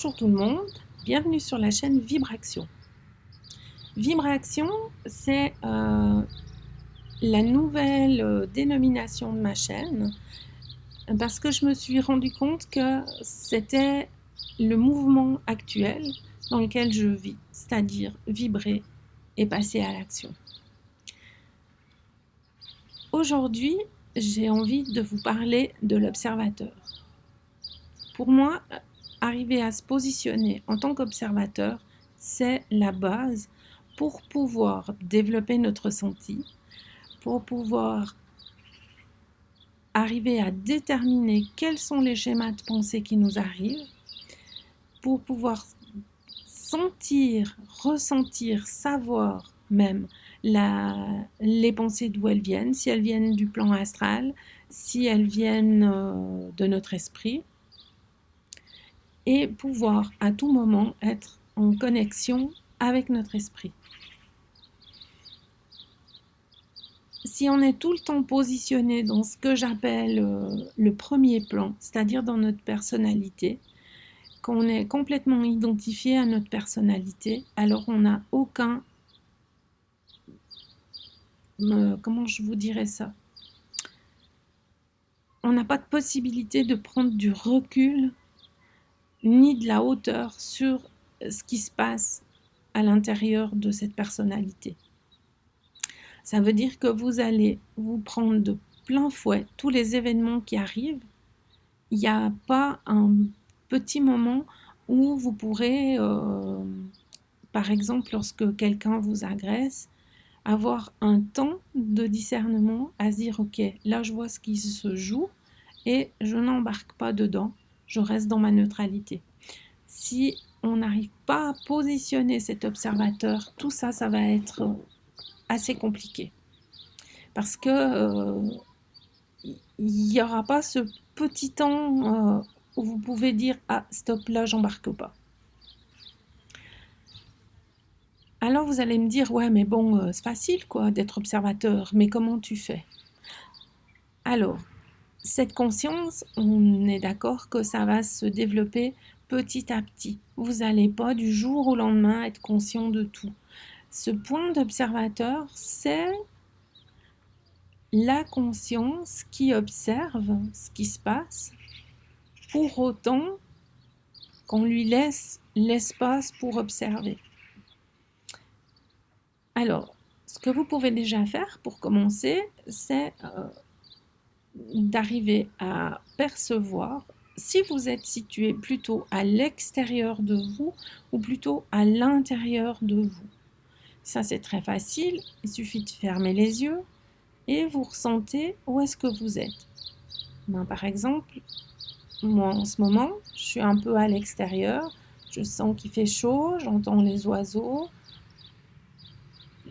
Bonjour tout le monde, bienvenue sur la chaîne Vibraction. Vibraction, c'est la nouvelle dénomination de ma chaîne parce que je me suis rendu compte que c'était le mouvement actuel dans lequel je vis, c'est-à-dire vibrer et passer à l'action. Aujourd'hui, j'ai envie de vous parler de l'observateur. Pour moi, arriver à se positionner en tant qu'observateur, c'est la base pour pouvoir développer notre ressenti, pour pouvoir arriver à déterminer quels sont les schémas de pensée qui nous arrivent, pour pouvoir sentir, ressentir, savoir même les pensées d'où elles viennent, si elles viennent du plan astral, si elles viennent de notre esprit, et pouvoir à tout moment être en connexion avec notre esprit. Si on est tout le temps positionné dans ce que j'appelle le premier plan, c'est-à-dire dans notre personnalité, qu'on est complètement identifié à notre personnalité, alors on n'a aucun... comment je vous dirais ça? On n'a pas de possibilité de prendre du recul ni de la hauteur sur ce qui se passe à l'intérieur de cette personnalité. Ça veut dire que vous allez vous prendre de plein fouet tous les événements qui arrivent. Il n'y a pas un petit moment où vous pourrez, par exemple, lorsque quelqu'un vous agresse, avoir un temps de discernement à se dire, ok, là je vois ce qui se joue et je n'embarque pas dedans, je reste dans ma neutralité. Si on n'arrive pas à positionner cet observateur, tout ça, ça va être assez compliqué. Parce que il n'y aura pas ce petit temps où vous pouvez dire « Ah, stop, là, j'embarque pas ». Alors vous allez me dire « Ouais, mais bon, c'est facile, quoi, d'être observateur, mais comment tu fais ?» Alors, cette conscience, on est d'accord que ça va se développer petit à petit. Vous n'allez pas du jour au lendemain être conscient de tout. Ce point d'observateur, c'est la conscience qui observe ce qui se passe, pour autant qu'on lui laisse l'espace pour observer. Alors, ce que vous pouvez déjà faire pour commencer, c'est d'arriver à percevoir si vous êtes situé plutôt à l'extérieur de vous ou plutôt à l'intérieur de vous. Ça, c'est très facile. Il suffit de fermer les yeux et vous ressentez où est-ce que vous êtes. Par exemple, moi, en ce moment, je suis un peu à l'extérieur. Je sens qu'il fait chaud, j'entends les oiseaux.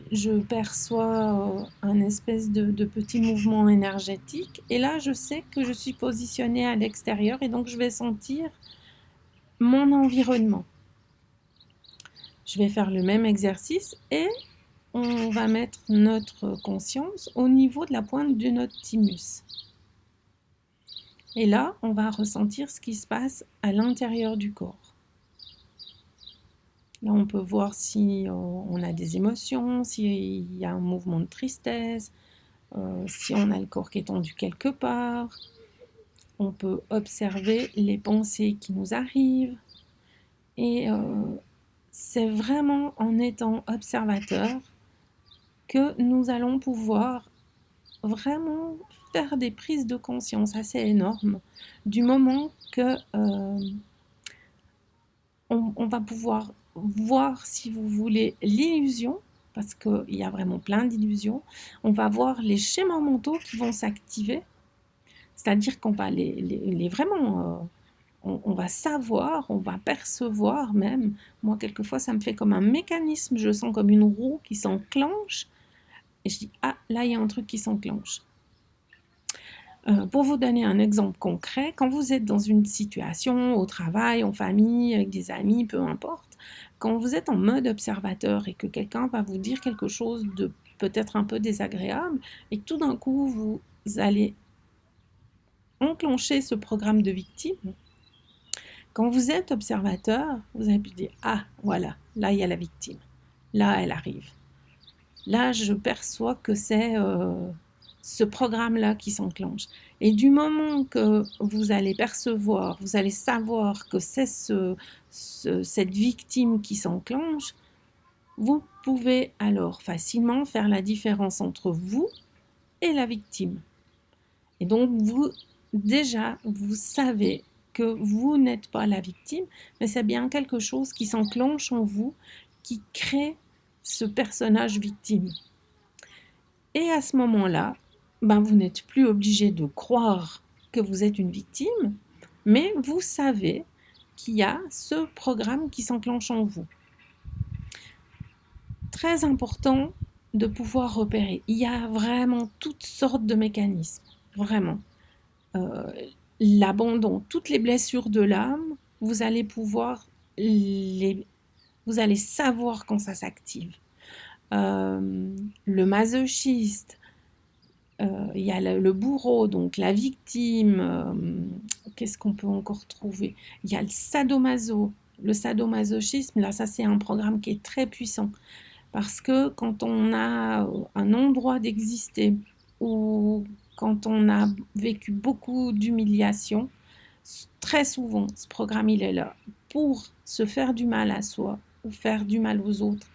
Je perçois un espèce de petit mouvement énergétique. Et là, je sais que je suis positionnée à l'extérieur et donc je vais sentir mon environnement. Je vais faire le même exercice et on va mettre notre conscience au niveau de la pointe de notre thymus. Et là, on va ressentir ce qui se passe à l'intérieur du corps. Là, on peut voir si on a des émotions, s'il y a un mouvement de tristesse, si on a le corps qui est tendu quelque part. On peut observer les pensées qui nous arrivent. Et c'est vraiment en étant observateur que nous allons pouvoir vraiment faire des prises de conscience assez énormes du moment que on va pouvoir voir, si vous voulez, l'illusion, parce qu'il y a vraiment plein d'illusions. On va voir les schémas mentaux qui vont s'activer, c'est-à-dire qu'on va les vraiment... on va savoir, on va percevoir même. Moi, quelquefois, ça me fait comme un mécanisme, je sens comme une roue qui s'enclenche, et je dis, ah, là, il y a un truc qui s'enclenche. Pour vous donner un exemple concret, quand vous êtes dans une situation, au travail, en famille, avec des amis, peu importe, quand vous êtes en mode observateur et que quelqu'un va vous dire quelque chose de peut-être un peu désagréable, et que tout d'un coup, vous allez enclencher ce programme de victime, Quand vous êtes observateur, vous avez pu dire « Ah, voilà, là il y a la victime, là elle arrive. Là je perçois que c'est ce programme-là qui s'enclenche. » Et du moment que vous allez percevoir, vous allez savoir que c'est cette victime qui s'enclenche, vous pouvez alors facilement faire la différence entre vous et la victime. Et donc, vous savez que vous n'êtes pas la victime, mais c'est bien quelque chose qui s'enclenche en vous, qui crée ce personnage victime. Et à ce moment-là, vous n'êtes plus obligé de croire que vous êtes une victime, mais vous savez qu'il y a ce programme qui s'enclenche en vous. Très important de pouvoir repérer. Il y a vraiment toutes sortes de mécanismes, vraiment. L'abandon, toutes les blessures de l'âme, vous allez vous allez savoir quand ça s'active. Le masochiste, il y a le bourreau, donc la victime, qu'est-ce qu'on peut encore trouver? Il y a le sadomaso. Le sadomasochisme, là, ça c'est un programme qui est très puissant. Parce que quand on a un endroit d'exister ou quand on a vécu beaucoup d'humiliation, très souvent, ce programme, il est là pour se faire du mal à soi ou faire du mal aux autres.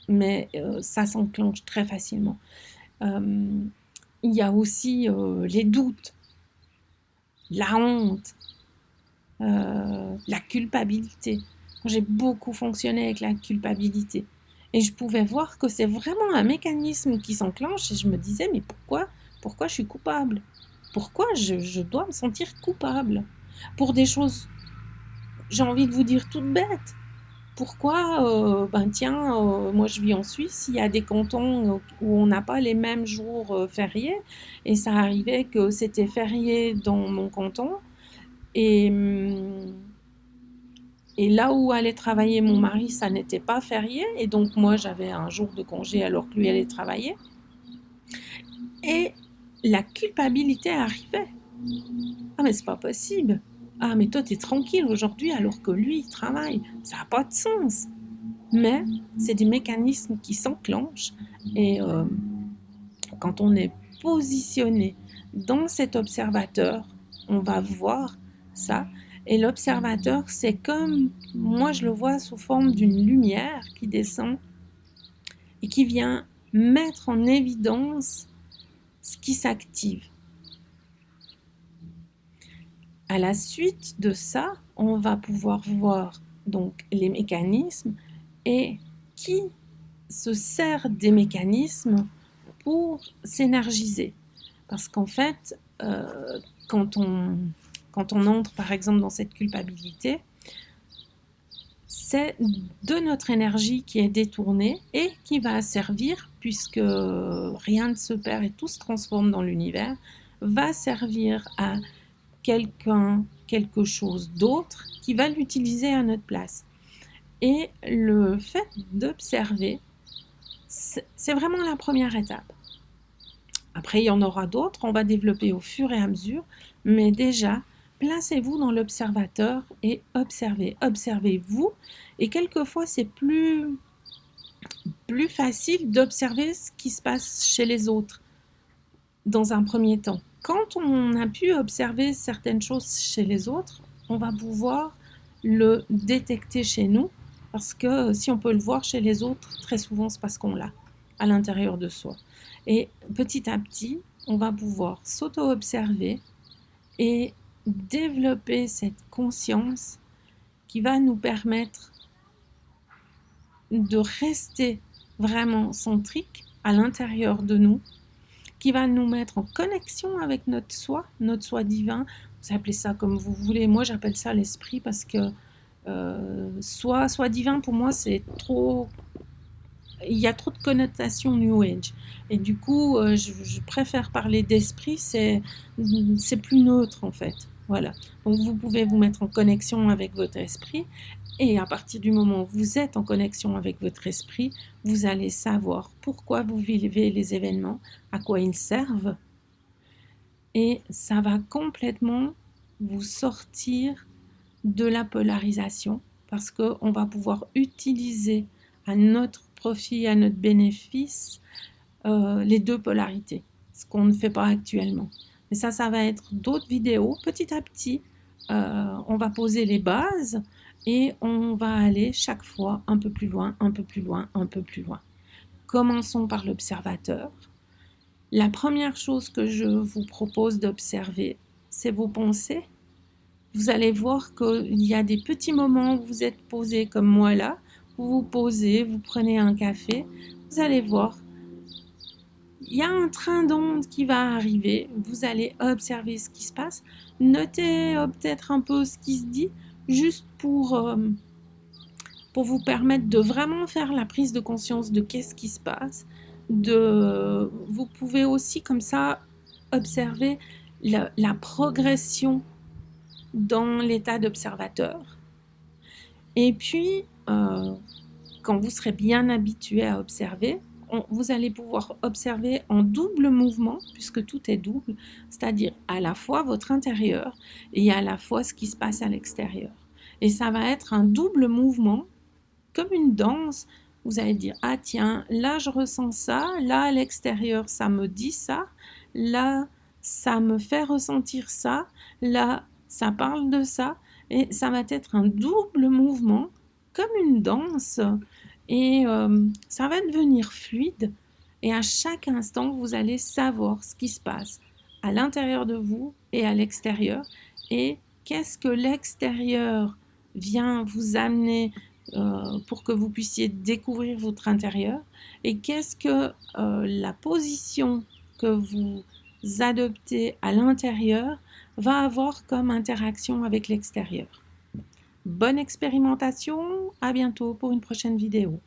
Mais ça s'enclenche très facilement. Il y a aussi les doutes, la honte, la culpabilité. J'ai beaucoup fonctionné avec la culpabilité. Et je pouvais voir que c'est vraiment un mécanisme qui s'enclenche et je me disais, mais pourquoi je suis coupable? Pourquoi je dois me sentir coupable? Pour des choses, j'ai envie de vous dire, toutes bêtes. Pourquoi, moi je vis en Suisse, il y a des cantons où on n'a pas les mêmes jours fériés et ça arrivait que c'était férié dans mon canton et là où allait travailler mon mari, ça n'était pas férié. Et donc, moi, j'avais un jour de congé alors que lui allait travailler. Et la culpabilité arrivait. Ah, mais c'est pas possible. Ah, mais toi, t'es tranquille aujourd'hui alors que lui, il travaille. Ça n'a pas de sens. Mais c'est des mécanismes qui s'enclenchent. Et quand on est positionné dans cet observateur, on va voir ça. Et l'observateur, c'est comme, moi je le vois sous forme d'une lumière qui descend et qui vient mettre en évidence ce qui s'active. À la suite de ça, on va pouvoir voir donc les mécanismes et qui se sert des mécanismes pour s'énergiser. Parce qu'en fait, quand on entre par exemple dans cette culpabilité, c'est de notre énergie qui est détournée et qui va servir, puisque rien ne se perd et tout se transforme dans l'univers, va servir à quelqu'un, quelque chose d'autre qui va l'utiliser à notre place. Et le fait d'observer, c'est vraiment la première étape. Après, il y en aura d'autres, on va développer au fur et à mesure, mais déjà, placez-vous dans l'observateur et observez. Observez-vous, et quelquefois, c'est plus facile d'observer ce qui se passe chez les autres dans un premier temps. Quand on a pu observer certaines choses chez les autres, on va pouvoir le détecter chez nous, parce que si on peut le voir chez les autres, très souvent, c'est parce qu'on l'a à l'intérieur de soi. Et petit à petit, on va pouvoir s'auto-observer et développer cette conscience qui va nous permettre de rester vraiment centrique à l'intérieur de nous, qui va nous mettre en connexion avec notre soi divin. Vous appelez ça comme vous voulez. Moi, j'appelle ça l'esprit parce que soi divin, pour moi, c'est trop... Il y a trop de connotations New Age. Et du coup, je préfère parler d'esprit, c'est plus neutre en fait. Voilà. Donc vous pouvez vous mettre en connexion avec votre esprit. Et à partir du moment où vous êtes en connexion avec votre esprit, vous allez savoir pourquoi vous vivez les événements, à quoi ils servent. Et ça va complètement vous sortir de la polarisation parce qu'on va pouvoir utiliser à notre profit, à notre bénéfice, les deux polarités, ce qu'on ne fait pas actuellement. Mais ça va être d'autres vidéos. Petit à petit, on va poser les bases et on va aller chaque fois un peu plus loin, un peu plus loin, un peu plus loin. Commençons par l'observateur. La première chose que je vous propose d'observer, c'est vos pensées. Vous allez voir qu'il y a des petits moments où vous êtes posé comme moi là, vous vous posez, vous prenez un café, vous allez voir, il y a un train d'onde qui va arriver, vous allez observer ce qui se passe, notez peut-être un peu ce qui se dit, juste pour vous permettre de vraiment faire la prise de conscience de qu'est-ce qui se passe. Vous pouvez aussi comme ça observer la progression dans l'état d'observateur. Et puis, quand vous serez bien habitué à observer, vous allez pouvoir observer en double mouvement, puisque tout est double, c'est-à-dire à la fois votre intérieur et à la fois ce qui se passe à l'extérieur. Et ça va être un double mouvement, comme une danse. Vous allez dire, ah tiens, là je ressens ça, là à l'extérieur ça me dit ça, là ça me fait ressentir ça, là ça parle de ça, et ça va être un double mouvement, comme une danse, et ça va devenir fluide, et à chaque instant vous allez savoir ce qui se passe à l'intérieur de vous et à l'extérieur, et qu'est-ce que l'extérieur vient vous amener pour que vous puissiez découvrir votre intérieur, et qu'est-ce que la position que vous adoptez à l'intérieur va avoir comme interaction avec l'extérieur. Bonne expérimentation, à bientôt pour une prochaine vidéo.